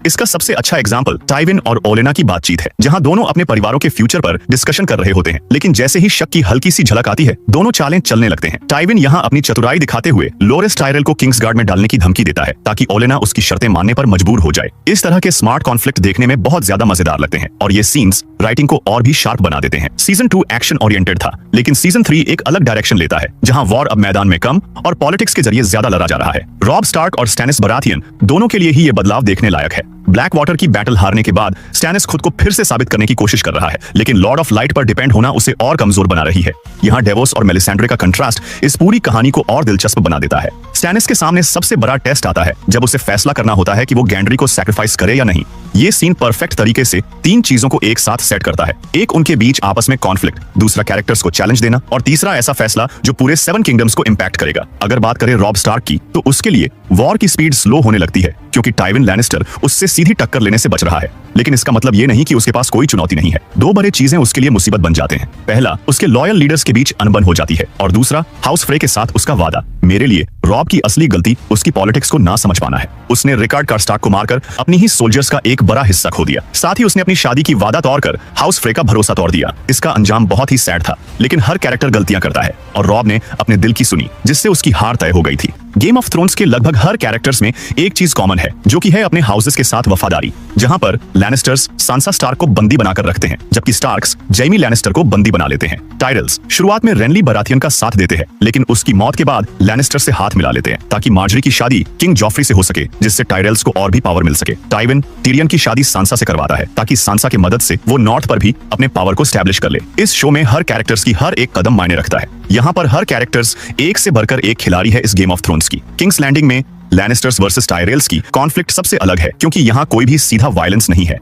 इसका सबसे अच्छा एग्जाम्पल टाइविन और ओलेना की बातचीत है, जहां दोनों अपने परिवारों के फ्यूचर पर डिस्कशन कर रहे होते हैं, लेकिन जैसे ही शक की हल्की सी झलक आती है, दोनों चालें चलने लगते हैं। टाइविन यहाँ अपनी चतुराई दिखाते हुए लोरेस टायरल को किंग्सगार्ड में डालने की धमकी देता है, ताकि ओलेना उसकी शर्तें मानने पर मजबूर हो जाए। इस तरह के स्मार्ट कॉन्फ्लिक्ट देखने में बहुत ज्यादा मजेदार लगते हैं, और ये सीन्स राइटिंग को और भी शार्प बना देते हैं। सीजन 2 एक्शन ओरिएंटेड था, लेकिन सीजन 3 एक अलग डायरेक्शन लेता है, जहां वॉर अब मैदान में कम और पॉलिटिक्स के जरिए ज्यादा लड़ा जा रहा है। रॉब स्टार्क और स्टैनिस बराथियन दोनों के लिए ही ये बदलाव देखने लायक है। ब्लैक वाटर की बैटल हारने के बाद स्टैनिस खुद को फिर से साबित करने की कोशिश कर रहा है, लेकिन लॉर्ड ऑफ लाइट पर डिपेंड होना उसे और कमजोर बना रही है। यहाँ डेवोस और मेलिसेंड्रे का कंट्रास्ट इस पूरी कहानी को और दिलचस्प बना देता है। स्टैनिस के सामने सबसे बड़ा टेस्ट आता है जब उसे फैसला करना होता है कि वो गैंड्री को सैक्रिफाइस करे या नहीं। ये सीन परफेक्ट तरीके से 3 चीजों को एक साथ सेट करता है। एक, उनके बीच आपस में कॉन्फ्लिक्ट, दूसरा कैरेक्टर्स को चैलेंज देना, और तीसरा ऐसा फैसला जो पूरे 7 किंगडम्स को इंपैक्ट करेगा। अगर बात करें रॉब स्टार्क की, तो उसके लिए वॉर की स्पीड स्लो होने लगती है, क्योंकि टाइविन लैनिस्टर उससे सीधी टक्कर लेने से बच रहा है। लेकिन इसका मतलब ये नहीं कि उसके पास कोई चुनौती नहीं है। 2 बड़े चीजें उसके लिए मुसीबत बन जाते हैं। पहला, उसके लॉयल लीडर्स के बीच अनबन हो जाती है, और दूसरा, हाउस फ्रे के साथ उसका वादा। मेरे लिए रॉब की असली गलती उसकी पॉलिटिक्स को ना समझ पाना है। उसने रिकार्ड कार्स्टार्क को मारकर अपनी ही सोल्जर्स का एक बड़ा हिस्सा खो दिया। साथ ही उसने अपनी शादी की वादा तोड़कर हाउस फ्रे का भरोसा तोड़ दिया। इसका अंजाम बहुत ही सैड था, लेकिन हर कैरेक्टर गलतियां करता है, और रॉब ने अपने दिल की सुनी, जिससे उसकी हार तय हो गई थी। गेम ऑफ थ्रोन्स के लगभग हर कैरेक्टर्स में एक चीज कॉमन है, जो कि है अपने हाउसेस के साथ वफादारी। जहां पर लैनिस्टर्स सांसा स्टार्क को बंदी बनाकर रखते हैं, जबकि स्टार्क्स जैमी लैनिस्टर को बंदी बना लेते हैं। टायरल्स शुरुआत में रेनली बराथियन का साथ देते हैं, लेकिन उसकी मौत के बाद लैनिस्टर से हाथ मिला लेते हैं, ताकि मार्जरी की शादी किंग जॉफ्री से हो सके, जिससे टायरल्स को और भी पावर मिल सके। टाइविन टिरियन की शादी सांसा से करवाता है, ताकि सांसा की मदद से वो नॉर्थ पर भी अपने पावर को स्टैब्लिश कर ले। इस शो में हर कैरेक्टर्स की हर एक कदम मायने रखता है। यहाँ पर हर कैरेक्टर्स एक से बढ़कर एक खिलाड़ी है इस गेम ऑफ थ्रोन्स की। किंग्स लैंडिंग में लैनिस्टर्स वर्सेस टायरल्स की कॉन्फ्लिक्ट सबसे अलग है, क्योंकि यहाँ कोई भी सीधा वायलेंस नहीं है।